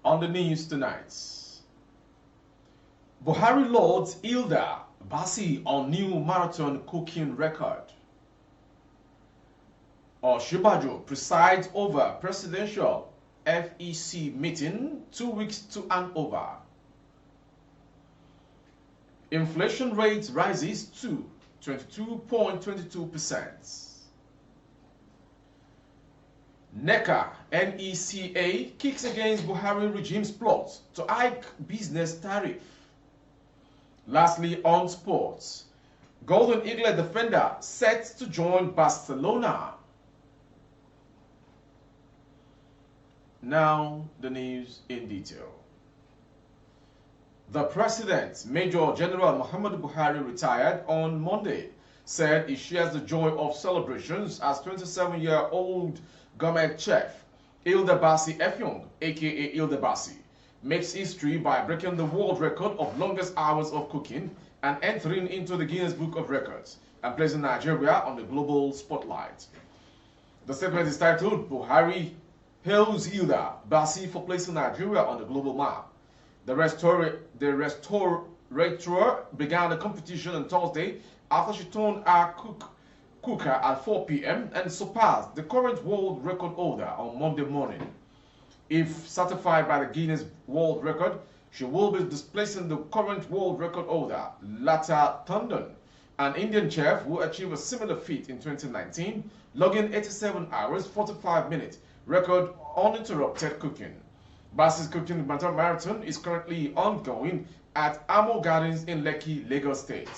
On the news tonight, Buhari lauds Hilda Basi on new marathon cooking record. Oshibajo presides over presidential FEC meeting 2 weeks to hand over. Inflation rate rises to 22.22%. NECA kicks against Buhari regime's plot to hike business tariff. Lastly, on sports, Golden Eagle defender set to join Barcelona. Now, the news in detail. The President, Major General Muhammadu Buhari, retired on Monday, said he shares the joy of celebrations as 27-year-old government chef Hilda Basi Efyong, aka Hilda Basi, makes history by breaking the world record of longest hours of cooking and entering into the Guinness Book of Records and placing Nigeria on the global spotlight. The statement is titled, Buhari hails Hilda Basi for placing Nigeria on the global map. The restaurateur began the competition on Thursday after she turned her cooker at 4 p.m. and surpassed the current world record holder on Monday morning. If certified by the Guinness World Record, she will be displacing the current world record holder, Lata Tandon, an Indian chef who achieved a similar feat in 2019, logging 87 hours, 45 minutes record uninterrupted cooking. Basi's cooking marathon is currently ongoing at Amo Gardens in Lekki, Lagos State.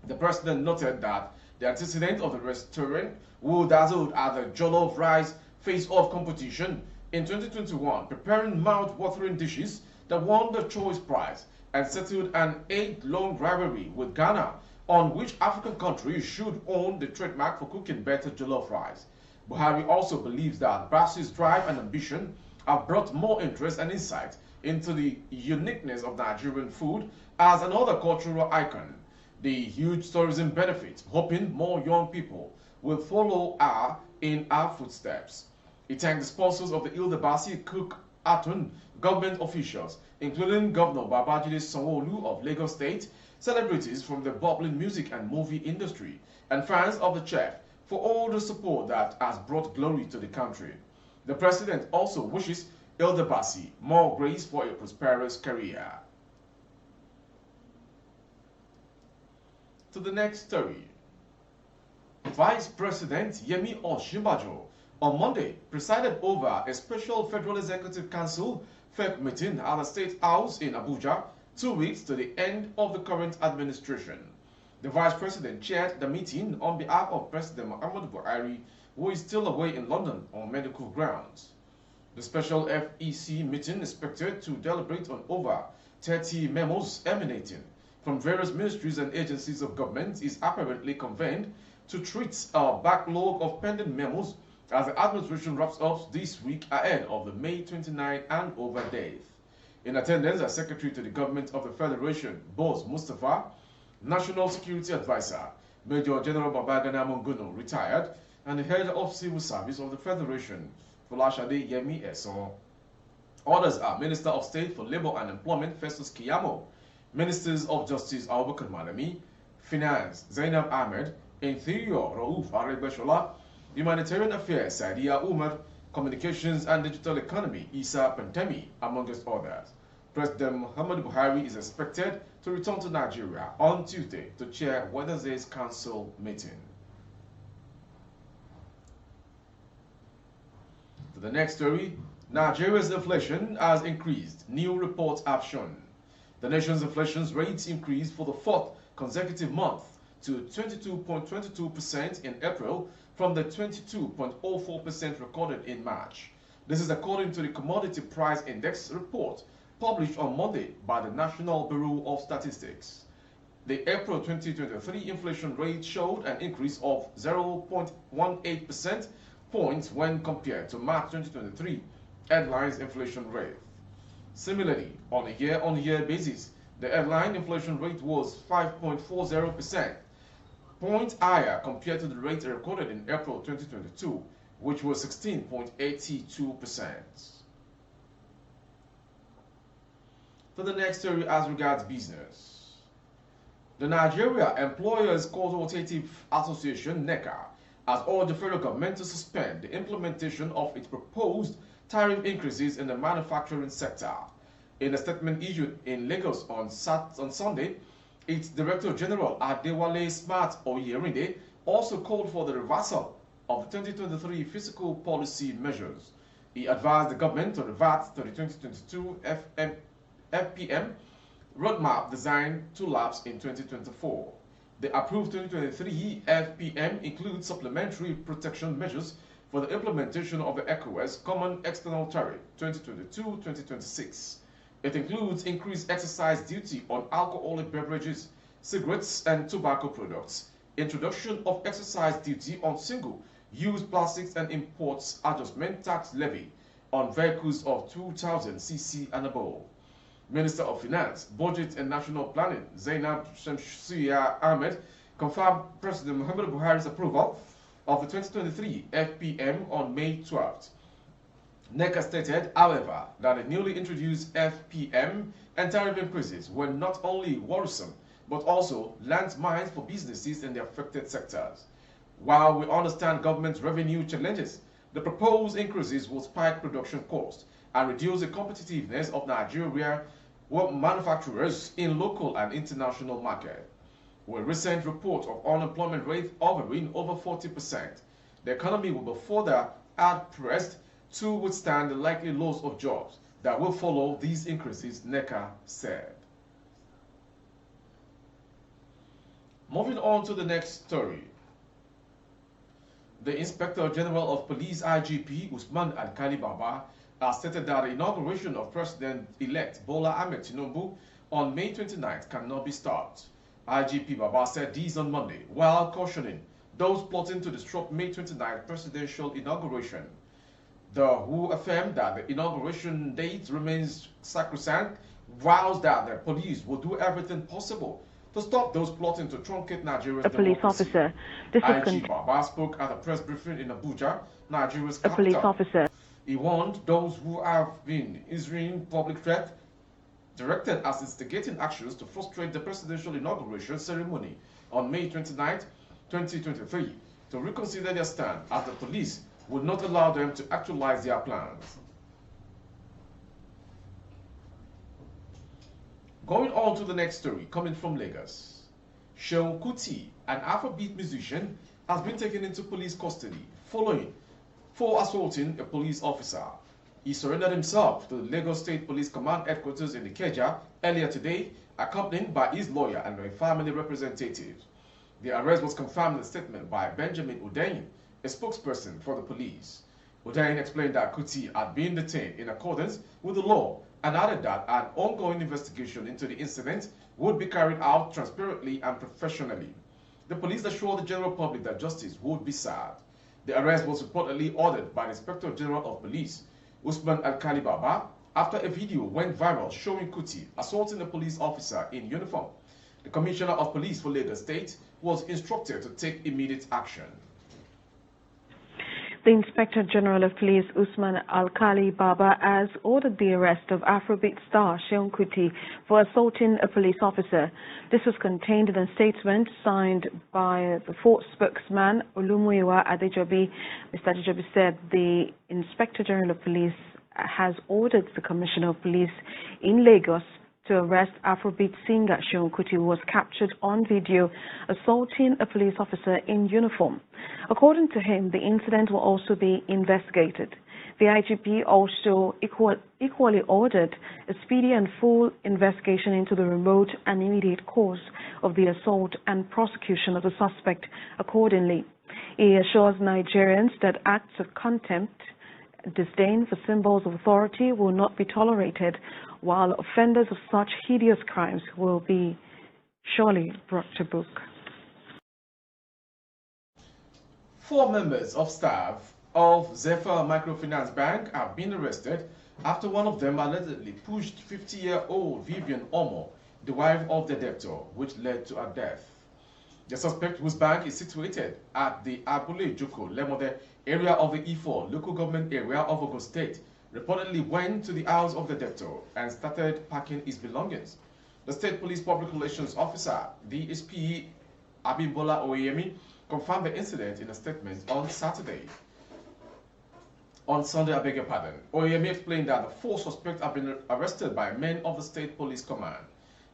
The president noted that the antecedent of the restaurant who dazzled at the jollof rice face-off competition in 2021, preparing mouth-watering dishes that won the choice prize and settled an 8-long rivalry with Ghana on which African countries should own the trademark for cooking better jollof rice. Buhari also believes that Basi's drive and ambition have brought more interest and insight into the uniqueness of Nigerian food as another cultural icon. The huge tourism benefits, hoping more young people will follow her in her footsteps. He thanked the sponsors of the Hilda Basi Cook-a-thon, government officials, including Governor Babajide Sanwo-Olu of Lagos State, celebrities from the bubbling music and movie industry, and fans of the chef for all the support that has brought glory to the country. The president also wishes Hilda Basi more grace for a prosperous career. To the next story. Vice President Yemi Osinbajo on Monday presided over a special Federal Executive Council FEC meeting at the State House in Abuja 2 weeks to the end of the current administration. The Vice President chaired the meeting on behalf of President Muhammadu Buhari, who is still away in London on medical grounds. The special FEC meeting is expected to deliberate on over 30 memos emanating from various ministries and agencies of government is apparently convened to treat a backlog of pending memos as the administration wraps up this week ahead of the May 29 handover date. In attendance as Secretary to the Government of the Federation, Boss Mustafa, National Security Advisor, Major General Babagana Monguno, retired, and the Head of Civil Service of the Federation, Folashade Yemi Eson. Others are Minister of State for Labor and Employment, Festus Kiyamo, Ministers of Justice Abubakar Malami, Finance Zainab Ahmed, Interior Rauf Aregbesola, Humanitarian Affairs Saidia Umar, Communications and Digital Economy Isa Pantemi, amongst others. President Muhammadu Buhari is expected to return to Nigeria on Tuesday to chair Wednesday's council meeting. To the next story, Nigeria's inflation has increased, new reports have shown. The nation's inflation rate increased for the 4th consecutive month to 22.22% in April from the 22.04% recorded in March. This is according to the Commodity Price Index report published on Monday by the National Bureau of Statistics. The April 2023 inflation rate showed an increase of 0.18% points when compared to March 2023 headline inflation rate. Similarly, on a year-on-year basis, the headline inflation rate was 5.40%, points higher compared to the rate recorded in April 2022, which was 16.82%. to the next story as regards business. The Nigeria Employers Consultative Association (NECA) has urged the federal government to suspend the implementation of its proposed tariff increases in the manufacturing sector. In a statement issued in Lagos on Sunday, its Director General Adewale Smart Oyerinde also called for the reversal of the 2023 fiscal policy measures. He advised the government to revert to the 2022 FPM roadmap designed to lapse in 2024. The approved 2023 FPM includes supplementary protection measures for the implementation of the ECOWAS Common External Tariff 2022-2026. It includes increased excise duty on alcoholic beverages, cigarettes, and tobacco products, introduction of excise duty on single-use plastics and imports adjustment tax levy on vehicles of 2,000 cc and above. Minister of Finance, Budget and National Planning, Zainab Shamsiya Ahmed, confirmed President Muhammadu Buhari's approval of the 2023 FPM on May 12th. NECA stated, however, that the newly introduced FPM and tariff increases were not only worrisome, but also landmines for businesses in the affected sectors. While we understand government revenue challenges, the proposed increases will spike production costs and reduce the competitiveness of Nigeria manufacturers in local and international market. With recent report of unemployment rate hovering over 40%, the economy will be further hard-pressed to withstand the likely loss of jobs that will follow these increases, NECA said. Moving on to the next story. The Inspector General of Police IGP Usman Alkali Baba has stated that the inauguration of President-elect Bola Ahmed Tinubu on May 29th cannot be stopped. IGP Baba said this on Monday while cautioning those plotting to disrupt May 29th presidential inauguration. The WHO affirmed that the inauguration date remains sacrosanct, whilst that the police will do everything possible to stop those plotting to truncate Nigeria's democracy. Police officer. IG Baba spoke at a press briefing in Abuja, Nigeria's capital. Police officer. He warned those who have been issuing public threat directed as instigating actions to frustrate the presidential inauguration ceremony on May 29, 2023, to reconsider their stand as the police would not allow them to actualize their plans. Going on to the next story, coming from Lagos. Seun Kuti, an Afrobeat musician, has been taken into police custody for assaulting a police officer. He surrendered himself to the Lagos State Police Command headquarters in Ikeja earlier today, accompanied by his lawyer and a family representative. The arrest was confirmed in a statement by Benjamin Udein, a spokesperson for the police. Udein explained that Kuti had been detained in accordance with the law and added that an ongoing investigation into the incident would be carried out transparently and professionally. The police assured the general public that justice would be served. The arrest was reportedly ordered by the Inspector General of Police, Usman Alkali Baba, after a video went viral showing Kuti assaulting a police officer in uniform. The Commissioner of Police for Lagos State was instructed to take immediate action. The Inspector General of Police, Usman Alkali Baba, has ordered the arrest of Afrobeat star Seun Kuti for assaulting a police officer. This was contained in a statement signed by the fourth spokesman, Olumuyiwa Adejobi. Mr. Adejobi said the Inspector General of Police has ordered the Commissioner of Police in Lagos to arrest Afrobeat singer Seun Kuti, who was captured on video assaulting a police officer in uniform. According to him, the incident will also be investigated. The IGP also equally ordered a speedy and full investigation into the remote and immediate cause of the assault and prosecution of the suspect accordingly. He assures Nigerians that acts of contempt, disdain for symbols of authority will not be tolerated, while offenders of such hideous crimes will be surely brought to book. 4 members of staff of Zephyr Microfinance Bank have been arrested after one of them allegedly pushed 50-year-old Vivian Omo, the wife of the debtor, which led to her death. The suspect, whose bank is situated at the Abule Joko Lemode area of the E4 local government area of Ogun State, reportedly went to the house of the debtor and started packing his belongings. The State Police Public Relations Officer, DSP Abimbola Oyemi, confirmed the incident in a statement on Saturday. On Sunday, I beg your pardon. Oyemi explained that the 4 suspects have been arrested by men of the State Police Command.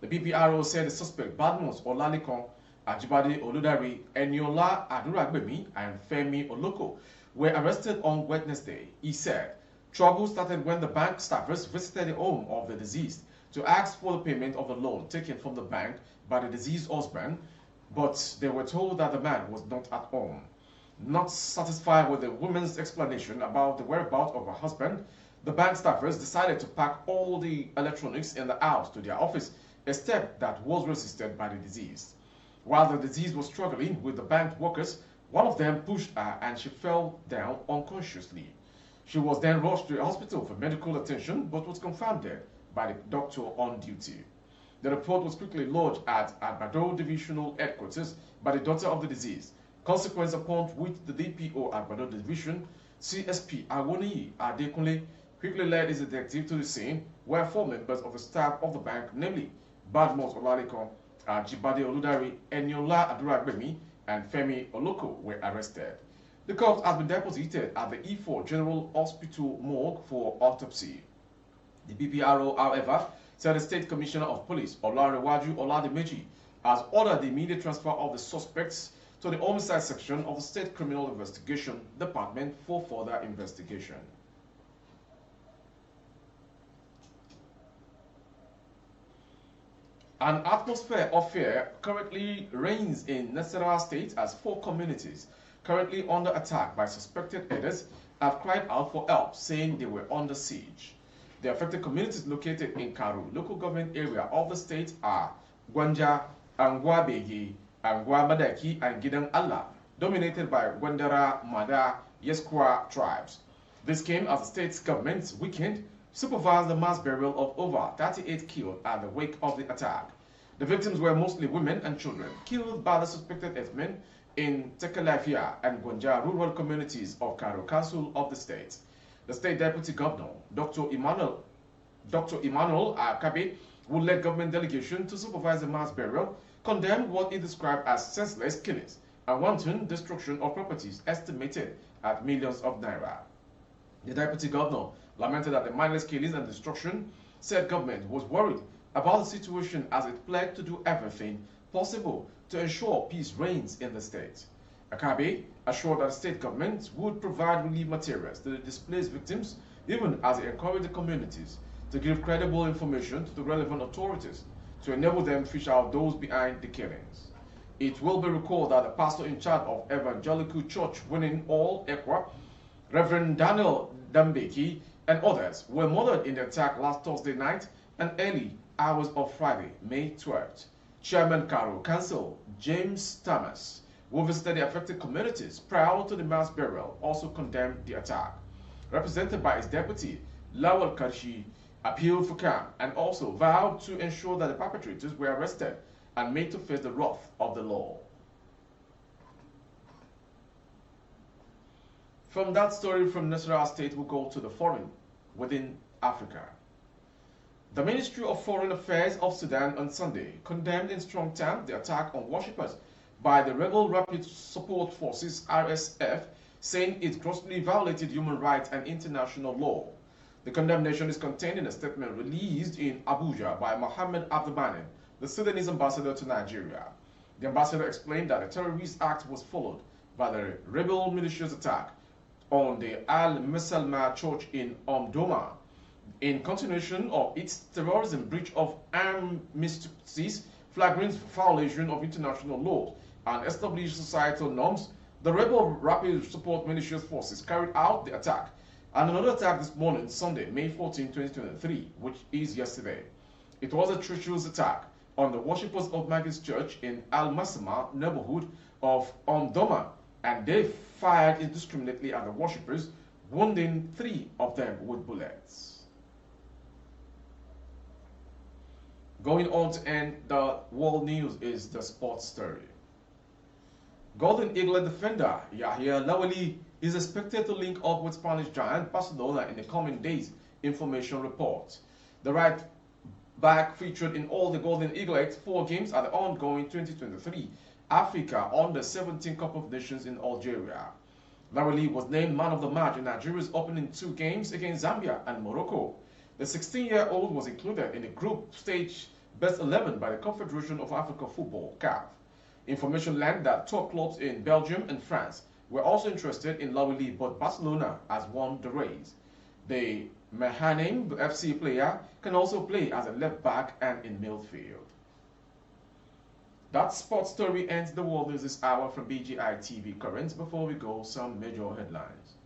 The BPRO said the suspect Badmus Olalikon, Ajibade Oludari, Eniola Aduragbemi, and Femi Oloko were arrested on Wednesday. He said trouble started when the bank staffers visited the home of the deceased to ask for the payment of the loan taken from the bank by the deceased husband, but they were told that the man was not at home. Not satisfied with the woman's explanation about the whereabouts of her husband, the bank staffers decided to pack all the electronics in the house to their office, a step that was resisted by the deceased. While the deceased was struggling with the bank workers, one of them pushed her and she fell down unconsciously. She was then rushed to a hospital for medical attention but was confirmed dead by the doctor on duty. The report was quickly lodged at Agbado Divisional Headquarters by the daughter of the deceased, consequence upon which the DPO Agbado Division, CSP Awoniyi Adekunle, quickly led his detective to the scene where 4 members of the staff of the bank, namely Badmus Olalikon, Ajibade Oludari, Eniola Aduragbemi, and Femi Oloko, were arrested. The corpse has been deposited at the E4 General Hospital morgue for autopsy. The BPRO, however, said the State Commissioner of Police, Olarewaju Oladimeji, has ordered the immediate transfer of the suspects to the Homicide Section of the State Criminal Investigation Department for further investigation. An atmosphere of fear currently reigns in Nasarawa State as 4 communities currently under attack by suspected raiders have cried out for help, saying they were under siege. The affected communities located in Karu local government area of the state are Gwanja, Angwabegi, Angwamadaki, and Gidan Allah, dominated by Gwandara, Mada, Yeskwa tribes. This came as the state's government weekend supervised the mass burial of over 38 killed at the wake of the attack. The victims were mostly women and children killed by the suspected herdsmen in Tekalafia and Gwanja rural communities of Karo Council of the state. The state deputy governor, Dr. Emmanuel Akabe, who led government delegation to supervise the mass burial, condemned what he described as senseless killings and wanton destruction of properties estimated at millions of naira. The deputy governor lamented that the mindless killings and destruction, said government was worried about the situation as it pledged to do everything possible to ensure peace reigns in the state. Akabe assured that the state government would provide relief materials to the displaced victims, even as he encouraged the communities to give credible information to the relevant authorities to enable them to fish out those behind the killings. It will be recalled that the pastor in charge of Evangelical Church Winning All Ekwa, Reverend Daniel Dambeki, and others were murdered in the attack last Thursday night and early hours of Friday, May 12th. Chairman Karo Council James Thomas, who visited the affected communities prior to the mass burial, also condemned the attack. Represented by his deputy, Lawal Karshi, appealed for calm and also vowed to ensure that the perpetrators were arrested and made to face the wrath of the law. From that story from Nasarawa State, we'll go to the foreign within Africa. The Ministry of Foreign Affairs of Sudan on Sunday condemned in strong terms the attack on worshippers by the Rebel Rapid Support Forces RSF, saying it grossly violated human rights and international law. The condemnation is contained in a statement released in Abuja by Mohammed Abdulbanin, the Sudanese ambassador to Nigeria. The ambassador explained that the terrorist act was followed by the rebel militia's attack on the Al-Musalma church in Omdurman, in continuation of its terrorism breach of armistice, flagrant violation of international law and established societal norms. The rebel rapid support militia forces carried out the attack and another attack this morning, Sunday, May 14, 2023, which is yesterday. It was a treacherous attack on the worshippers of Maggie's church in Al-Masama neighborhood of Omdurman, and they fired indiscriminately at the worshippers, wounding 3 of them with bullets. Going on to end the world news is the sports story. Golden Eagle defender Yahya Lawali is expected to link up with Spanish giant Barcelona in the coming days, information reports. The right back featured in all the Golden Eaglet 4 games at the ongoing 2023 Africa Under-17 Cup of Nations in Algeria. Lawali was named man of the match in Nigeria's opening 2 games against Zambia and Morocco. The 16-year-old was included in the group stage best 11 by the Confederation of African Football, CAF. Information learned that top clubs in Belgium and France were also interested in Lawali, but Barcelona has won the race. The Mehanim FC player can also play as a left back and in midfield. That sports story ends the world news this hour from BGI TV Current. Before we go, some major headlines.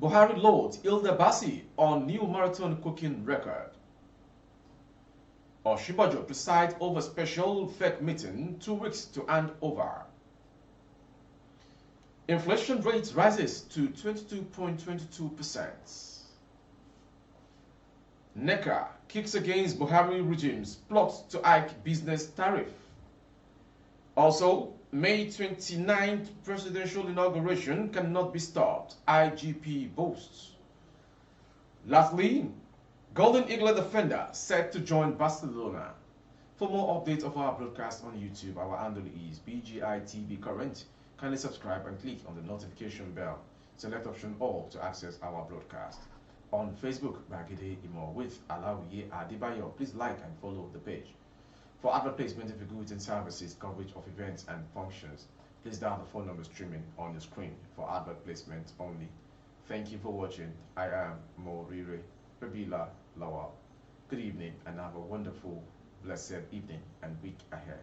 Buhari loads Hilda Bassi on new marathon cooking record. Oshibajo presides over special FEC meeting 2 weeks to hand over. Inflation rate rises to 22.22%. NECA kicks against Buhari regime's plot to hike business tariff. Also, May 29th presidential inauguration cannot be stopped, IGP boasts. Lastly, Golden Eaglet defender set to join Barcelona. For more updates of our broadcast on YouTube, our handle is BGI TV Current. Kindly subscribe and click on the notification bell. Select option all to access our broadcast. On Facebook, Bagide Imo with Alawiye Adebayo. Please like and follow the page. For advert placement of goods and services, coverage of events and functions, please dial the phone number streaming on the screen for advert placement only. Thank you for watching. I am Morire Pabila Lawal. Good evening and have a wonderful, blessed evening and week ahead.